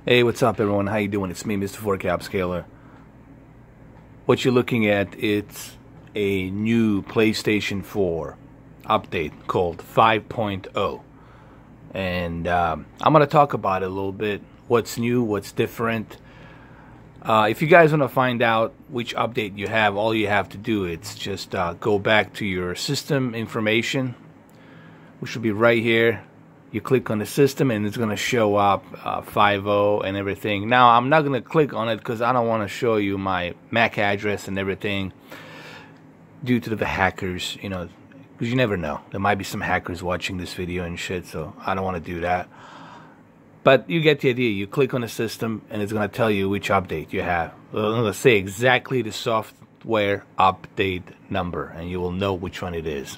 Hey, what's up everyone? How you doing? It's me, Mr. 4K Upscaler. What you're looking at, it's a new PlayStation 4 update called 5.0. And I'm going to talk about it a little bit. What's new, what's different. If you guys want to find out which update you have, all you have to do is just go back to your system information, which will be right here. You click on the system and it's going to show up 5.0 and everything. Now I'm not going to click on it because I don't want to show you my MAC address and everything due to the hackers, you know, because you never know. There might be some hackers watching this video and shit, so I don't want to do that. But you get the idea. You click on the system and it's going to tell you which update you have. I'm going to say exactly the software update number and you will know which one it is.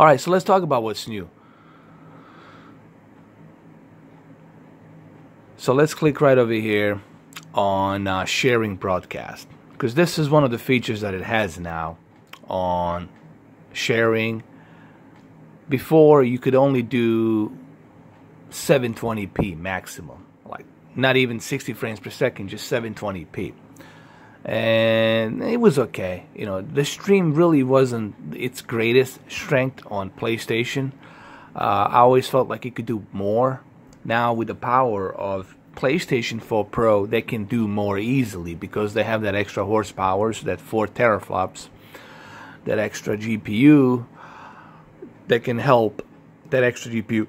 Alright, so let's talk about what's new. So let's click right over here on sharing broadcast, because this is one of the features that it has now on sharing. Before you could only do 720p maximum, like not even 60 frames per second, just 720p, and it was okay. You know, the stream really wasn't its greatest strength on PlayStation. I always felt like it could do more. Now with the power of PlayStation 4 Pro, they can do more easily because they have that extra horsepower, so that 4 teraflops, that extra GPU that can help, that extra GPU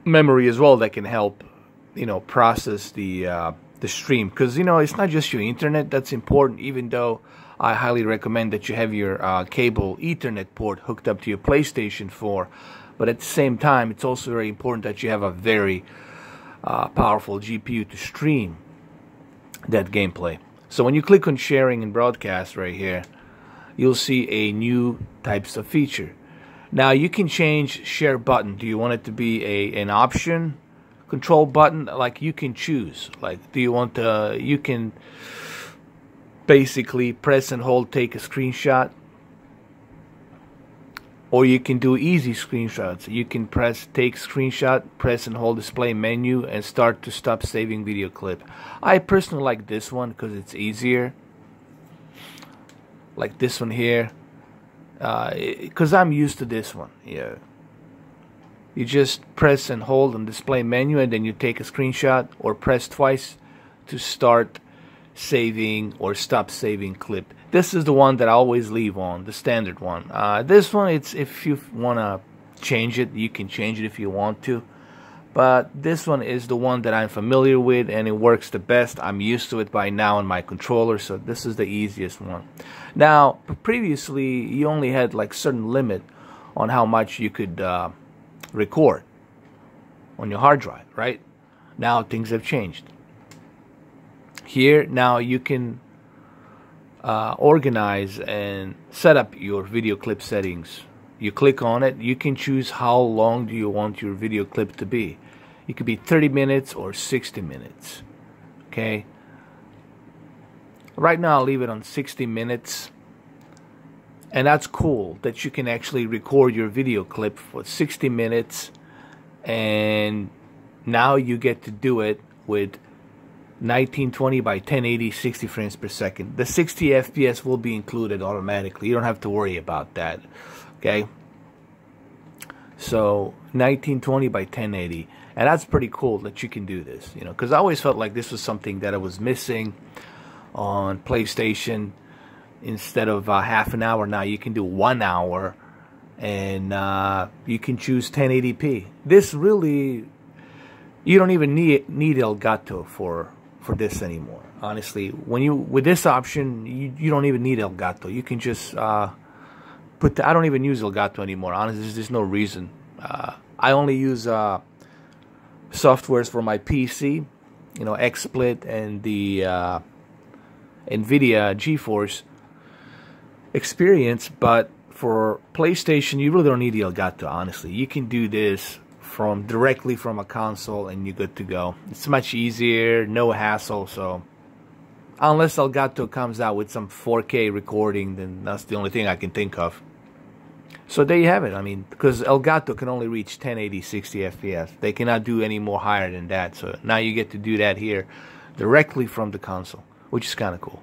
memory as well that can help, you know, process the stream. Because, you know, it's not just your internet that's important, even though I highly recommend that you have your cable Ethernet port hooked up to your PlayStation 4. But at the same time, it's also very important that you have a very powerful GPU to stream that gameplay. So when you click on sharing and broadcast right here, you'll see a new types of feature. Now you can change share button. Do you want it to be an option control button? Like you can choose. Like, do you want to? You can basically press and hold, take a screenshot. Or you can do easy screenshots. You can take screenshot, press and hold display menu, and start to stop saving video clip. I personally like this one because it's easier. Like this one here, because I'm used to this one. Yeah. You just press and hold on display menu, and then you take a screenshot, or press twice to start saving or stop saving clip. This is the one that I always leave on, the standard one. This one, it's if you want to change it, you can change it if you want to. But this one is the one that I'm familiar with and it works the best. I'm used to it by now on my controller, so this is the easiest one. Now, previously, you only had like certain limit on how much you could record on your hard drive, right? Now things have changed. Here, now you can organize and set up your video clip settings. You click on it, you can choose how long do you want your video clip to be. It could be 30 minutes or 60 minutes. Okay. Right now I'll leave it on 60 minutes. And that's cool that you can actually record your video clip for 60 minutes. And now you get to do it with 1920 by 1080 60 frames per second. The 60 FPS will be included automatically. You don't have to worry about that. Okay, so 1920 by 1080, and that's pretty cool that you can do this, you know, because I always felt like this was something that I was missing on PlayStation. Instead of half an hour, now you can do 1 hour, and you can choose 1080p. This really, you don't even need Elgato for this anymore. Honestly, with this option, you don't even need Elgato. You can just I don't even use Elgato anymore. Honestly, there's no reason. I only use softwares for my PC, you know, XSplit and the NVIDIA GeForce Experience. But for PlayStation, you really don't need the Elgato. Honestly, you can do this directly from a console and you're good to go. It's much easier, no hassle. So unless Elgato comes out with some 4K recording, then that's the only thing I can think of. So there you have it. I mean, because Elgato can only reach 1080 60 FPS. They cannot do any more higher than that. So now you get to do that here directly from the console, which is kind of cool.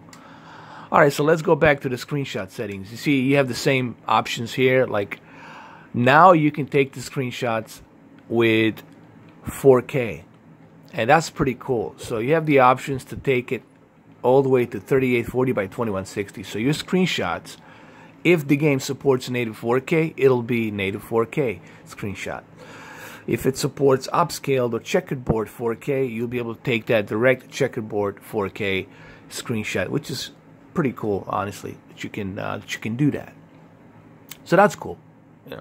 Alright, so let's go back to the screenshot settings. You see, you have the same options here. Like, now you can take the screenshots with 4K. And that's pretty cool. So you have the options to take it all the way to 3840 by 2160. So your screenshots, if the game supports native 4K, it'll be native 4K screenshot. If it supports upscaled or checkerboard 4K, you'll be able to take that direct checkerboard 4K screenshot, which is pretty cool, honestly, that you can do that. So that's cool. Yeah.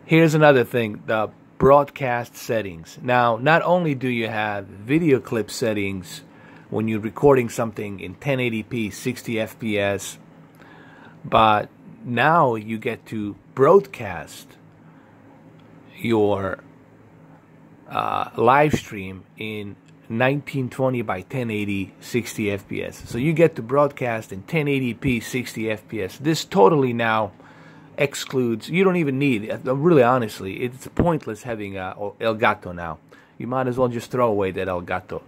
Here's another thing: the broadcast settings. Now, not only do you have video clip settings when you're recording something in 1080p 60 FPS, but now you get to broadcast your live stream in 1920 by 1080 60 FPS. So you get to broadcast in 1080p 60 FPS. This totally now excludes, you don't even need, really honestly, it's pointless having Elgato now. You might as well just throw away that Elgato.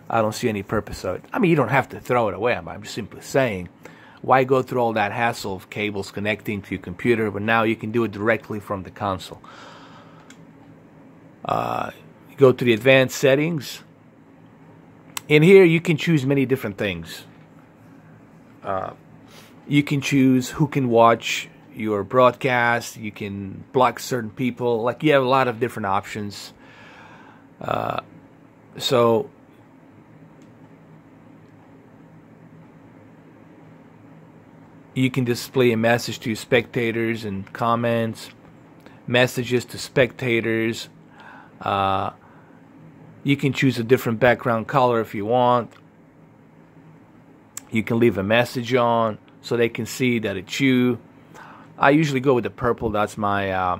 I don't see any purpose of it. I mean, you don't have to throw it away. I'm just simply saying, why go through all that hassle of cables connecting to your computer, but now you can do it directly from the console. You go to the advanced settings. In here, you can choose many different things. You can choose who can watch your broadcast. You can block certain people. Like, you have a lot of different options. So you can display a message to spectators and comments, messages to spectators. You can choose a different background color if you want. You can leave a message on so they can see that it's you. I usually go with the purple. That's my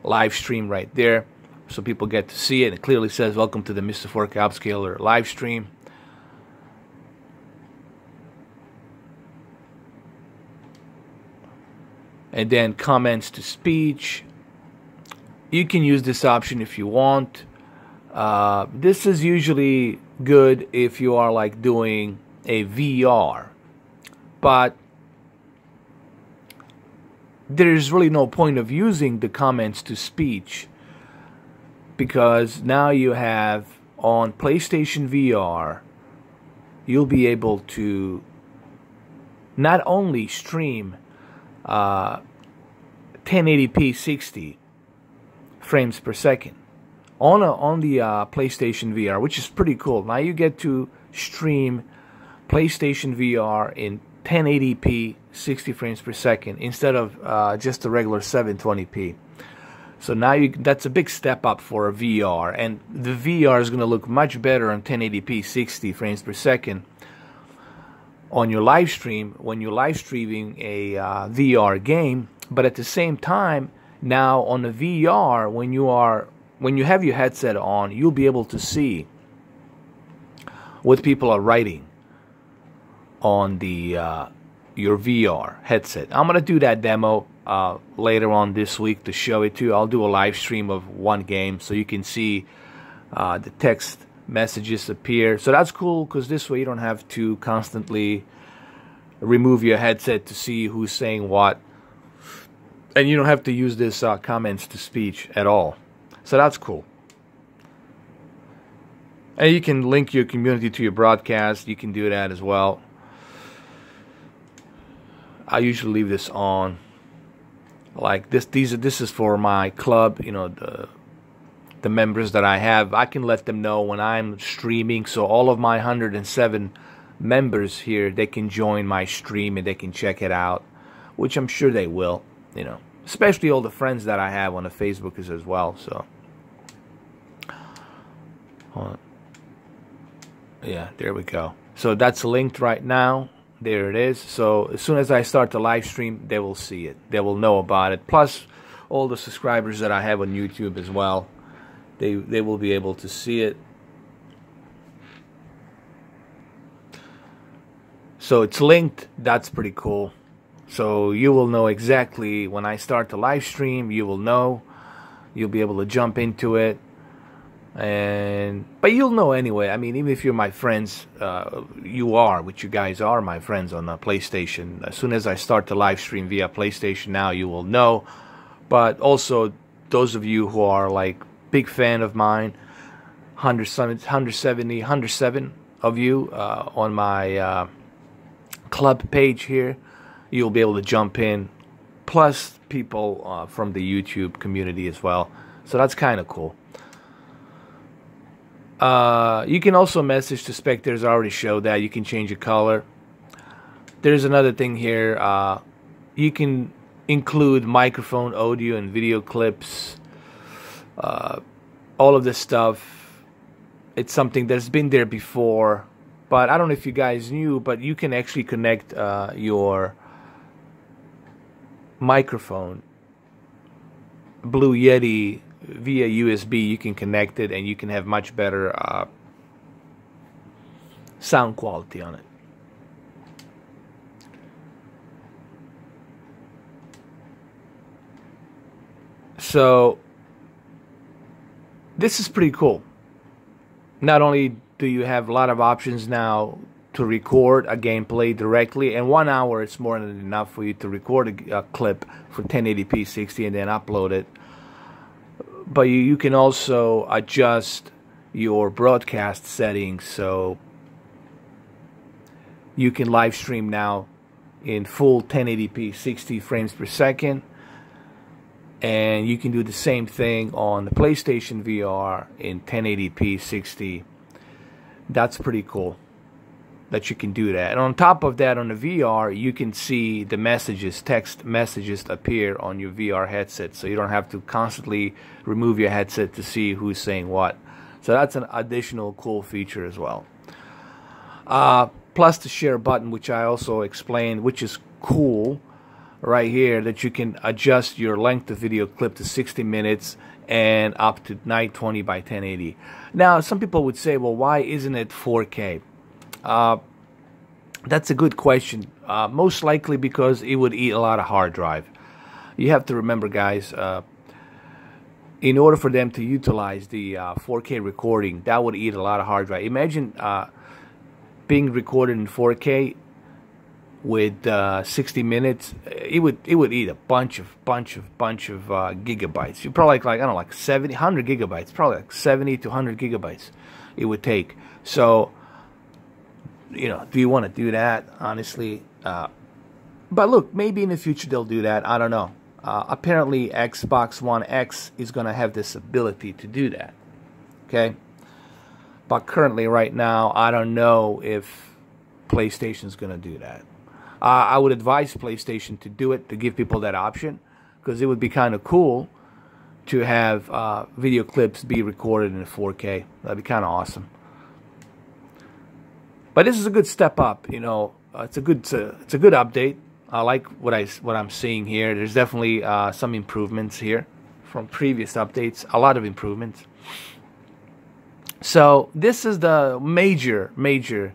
live stream right there, so people get to see it. It clearly says, "Welcome to the Mr. 4K Upscaler live stream." And then comments to speech. You can use this option if you want. This is usually good if you are like doing a VR, but there's really no point of using the comments to speech, because now you have on PlayStation VR, you'll be able to not only stream 1080p 60 frames per second on the PlayStation VR, which is pretty cool. Now you get to stream PlayStation VR in 1080p 60 frames per second instead of just the regular 720p. So now that's a big step up for a VR, and the VR is going to look much better on 1080p 60 frames per second on your live stream when you're live streaming a VR game. But at the same time, now on the VR, when you have your headset on, you'll be able to see what people are writing on the your VR headset. I'm gonna do that demo later on this week to show it to you. I'll do a live stream of one game so you can see the text messages appear. So that's cool, because this way you don't have to constantly remove your headset to see who's saying what, and you don't have to use this comments to speech at all. So that's cool. And you can link your community to your broadcast. You can do that as well. I usually leave this on. Like this, this is for my club. You know, the members that I have. I can let them know when I'm streaming. So all of my 107 members here, they can join my stream and they can check it out, which I'm sure they will. You know, especially all the friends that I have on the Facebook as well. So, yeah, there we go. So that's linked right now. There it is. So as soon as I start the live stream, they will see it. They will know about it. Plus, all the subscribers that I have on YouTube as well, they will be able to see it. So it's linked. That's pretty cool. So you will know exactly when I start the live stream. You will know. You'll be able to jump into it. But you'll know anyway. I mean, even if you're my friends, which you guys are my friends on the PlayStation. As soon as I start the live stream via PlayStation Now, you will know. But also, those of you who are like big fan of mine, 107 of you on my club page here, you'll be able to jump in. Plus, people from the YouTube community as well. So that's kind of cool. You can also message to Spectators. I already showed that. You can change the color. There's another thing here. You can include microphone, audio, and video clips. All of this stuff. It's something that's been there before. But I don't know if you guys knew, but you can actually connect your microphone, Blue Yeti, via USB. You can connect it and you can have much better sound quality on it. So this is pretty cool. Not only do you have a lot of options now to record a gameplay directly, and 1 hour it's more than enough for you to record a clip for 1080p 60 and then upload it. But you can also adjust your broadcast settings, so you can live stream now in full 1080p 60 frames per second, and you can do the same thing on the PlayStation VR in 1080p 60. That's pretty cool that you can do that. And on top of that, on the VR, you can see the messages, text messages appear on your VR headset, so you don't have to constantly remove your headset to see who's saying what. So that's an additional cool feature as well. Plus the share button, which I also explained, which is cool right here, that you can adjust your length of video clip to 60 minutes and up to 920 by 1080. Now, some people would say, well, why isn't it 4K? That's a good question. Most likely because it would eat a lot of hard drive. You have to remember, guys, in order for them to utilize the 4K recording, that would eat a lot of hard drive. Imagine being recorded in 4K with 60 minutes. It would eat a bunch of gigabytes. You probably like I don't know, like 70, 100 gigabytes. Probably like 70 to 100 gigabytes it would take. So, you know, do you want to do that, honestly? But look, maybe in the future they'll do that. I don't know. Apparently Xbox One X is going to have this ability to do that. Okay? But currently, right now, I don't know if PlayStation's going to do that. I would advise PlayStation to do it, to give people that option, because it would be kind of cool to have video clips be recorded in 4K. That'd be kind of awesome. But this is a good step up, you know. It's a good update. I like what I'm seeing here. There's definitely some improvements here from previous updates. A lot of improvements. So this is the major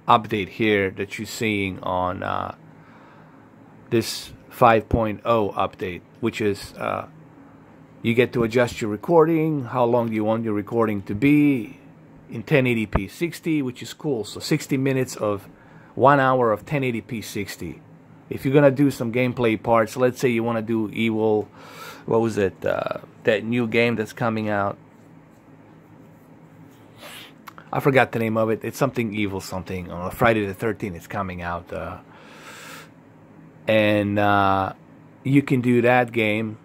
update here that you're seeing on this 5.0 update, which is you get to adjust your recording. How long do you want your recording to be? In 1080p 60, which is cool. So 60 minutes of 1 hour of 1080p 60. If you're gonna do some gameplay parts, let's say you want to do Evil, what was it? That new game that's coming out. I forgot the name of it. It's something Evil something. On Friday the 13th, it's coming out, and you can do that game,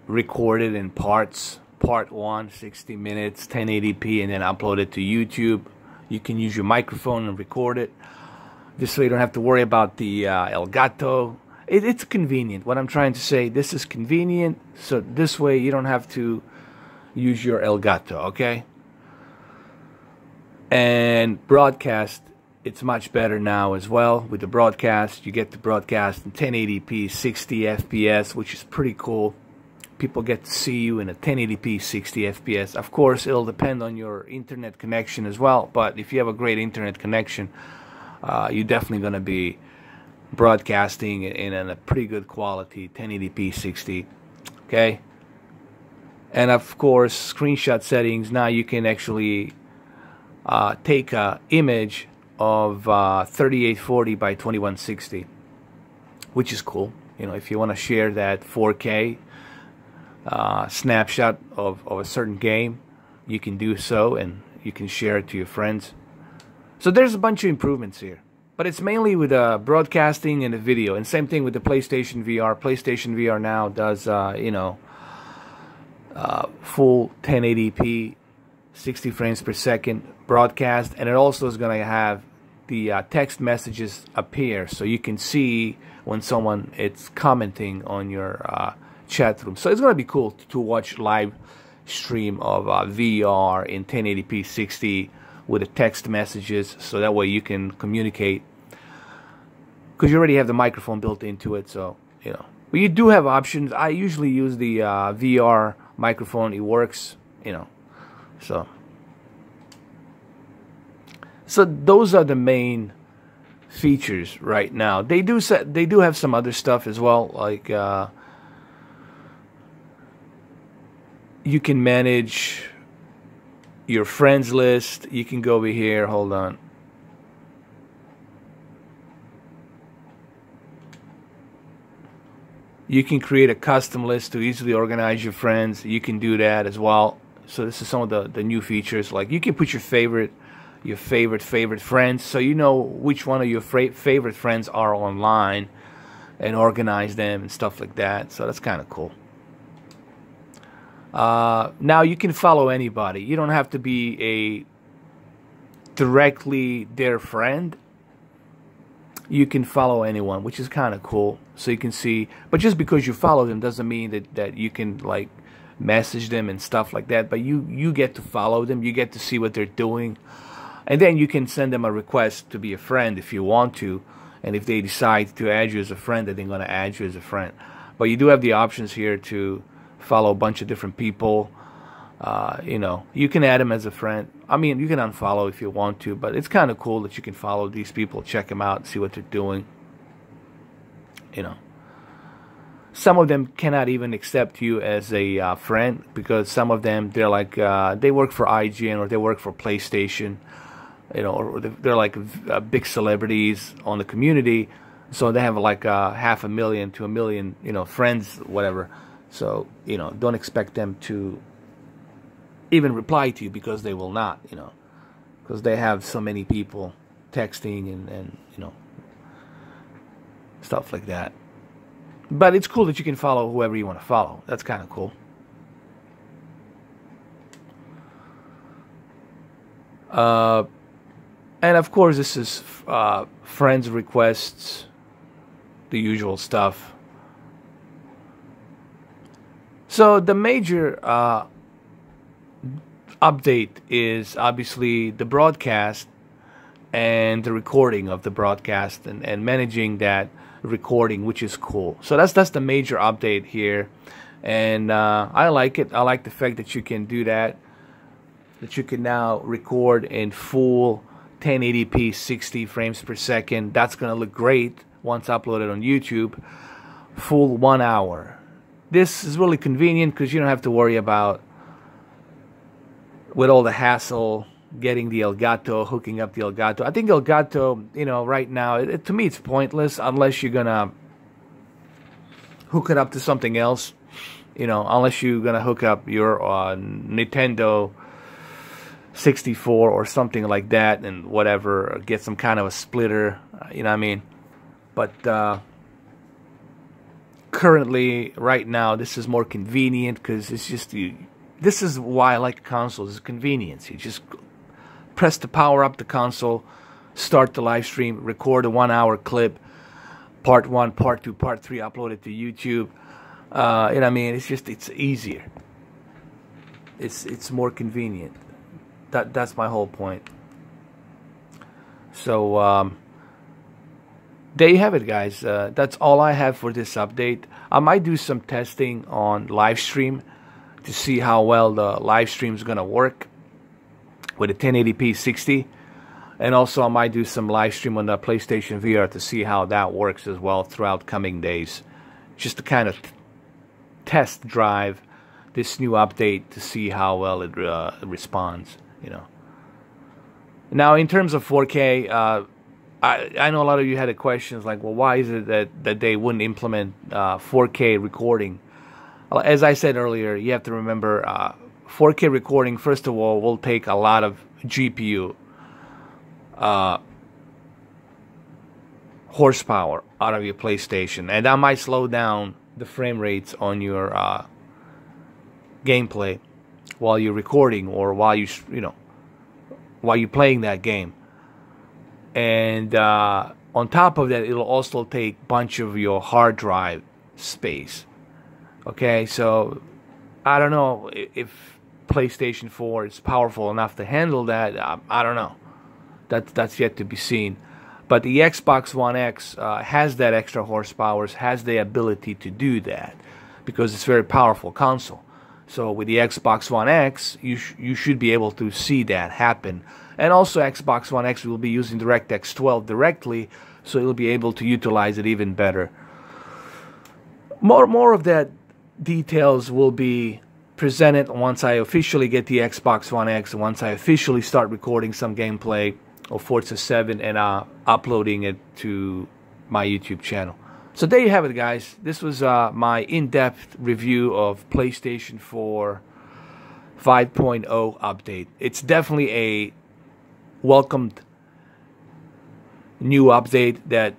record it in parts. Part 1, 60 minutes, 1080p, and then upload it to YouTube. You can use your microphone and record it. This way you don't have to worry about the Elgato. It's convenient. What I'm trying to say, this is convenient, so this way you don't have to use your Elgato, okay? And broadcast, it's much better now as well. With the broadcast, you get to broadcast in 1080p 60 FPS, which is pretty cool. People get to see you in a 1080p 60 FPS. Of course, it'll depend on your internet connection as well. But if you have a great internet connection, you're definitely going to be broadcasting in a pretty good quality 1080p 60. Okay, and of course screenshot settings. Now you can actually take a image of 3840 by 2160, which is cool. You know, if you want to share that 4K snapshot of a certain game, you can do so, and you can share it to your friends. So there's a bunch of improvements here, but it's mainly with broadcasting and the video. And same thing with the PlayStation VR. PlayStation VR now does full 1080p 60 frames per second broadcast, and it also is going to have the text messages appear, so you can see when someone is commenting on your chat room. So it's going to be cool to watch live stream of VR in 1080p 60 with the text messages, so that way you can communicate, because you already have the microphone built into it. So you know, but you do have options. I usually use the VR microphone. It works, you know. So those are the main features right now. They do have some other stuff as well, like you can manage your friends list. You can go over here, hold on. You can create a custom list to easily organize your friends. You can do that as well. So this is some of the new features. Like you can put your favorite friends, so you know which one of your favorite friends are online, and organize them and stuff like that. So that's kind of cool. Now you can follow anybody. You don't have to be a directly their friend. You can follow anyone, which is kind of cool. So you can see, but just because you follow them doesn't mean that you can like message them and stuff like that. But you get to follow them. You get to see what they're doing. And then you can send them a request to be a friend if you want to. And if they decide to add you as a friend, then they're going to add you as a friend. But you do have the options here to follow a bunch of different people. You know, you can add them as a friend. I mean, you can unfollow if you want to, but it's kind of cool that you can follow these people, check them out, see what they're doing. You know, some of them cannot even accept you as a friend, because some of them, they're like they work for IGN or they work for PlayStation. You know, or they're like big celebrities on the community, so they have like 500,000 to 1 million, you know, friends, whatever. So you know, don't expect them to even reply to you, because they will not, you know, because they have so many people texting and you know, stuff like that. But it's cool that you can follow whoever you want to follow. That's kind of cool. And of course, this is friends requests, the usual stuff. So the major update is obviously the broadcast and the recording of the broadcast, and managing that recording, which is cool. So that's the major update here, and I like it. I like the fact that you can do that you can now record in full 1080p 60 frames per second. That's gonna look great once uploaded on YouTube. Full 1 hour. This is really convenient because you don't have to worry about, with all the hassle, getting the Elgato, hooking up the Elgato. I think Elgato, you know, right now, to me it's pointless unless you're gonna hook it up to something else. You know, unless you're gonna hook up your Nintendo 64 or something like that, and whatever, get some kind of a splitter, you know what I mean? But currently, right now, this is more convenient because it's just this is why I like consoles, is convenience. You just press the power up the console, start the live stream, record a 1 hour clip, part 1, part 2, part 3, upload it to YouTube. You know what I mean? It's easier. It's more convenient. That's my whole point. So there you have it, guys. That's all I have for this update. I might do some testing on live stream to see how well the live stream is gonna work with a 1080p 60. And also I might do some live stream on the PlayStation VR to see how that works as well throughout coming days, just to kind of test drive this new update to see how well it responds, you know. Now in terms of 4K, I know a lot of you had the questions like, well, why is it that they wouldn't implement 4K recording? Well, as I said earlier, you have to remember 4K recording, first of all, will take a lot of GPU horsepower out of your PlayStation, and that might slow down the frame rates on your gameplay while you're recording or while while you're playing that game. And on top of that, it'll also take a bunch of your hard drive space. Okay, so I don't know if PlayStation 4 is powerful enough to handle that. I don't know. That's yet to be seen. But the Xbox One X has that extra horsepower, has the ability to do that because it's a very powerful console. So with the Xbox One X, you should be able to see that happen. And also Xbox One X will be using DirectX 12 directly, so you'll be able to utilize it even better. More of that details will be presented once I officially get the Xbox One X, once I officially start recording some gameplay of Forza 7 and uploading it to my YouTube channel. So there you have it, guys. This was my in-depth review of PlayStation 4 5.0 update. It's definitely a welcomed new update that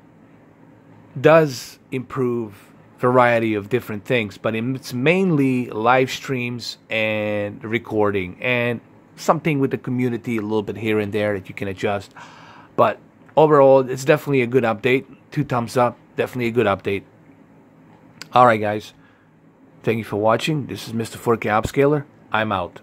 does improve variety of different things, but it's mainly live streams and recording and something with the community a little bit here and there that you can adjust. But overall, it's definitely a good update. 2 thumbs up. Definitely a good update. Alright, guys. Thank you for watching. This is Mr. 4K Upscaler. I'm out.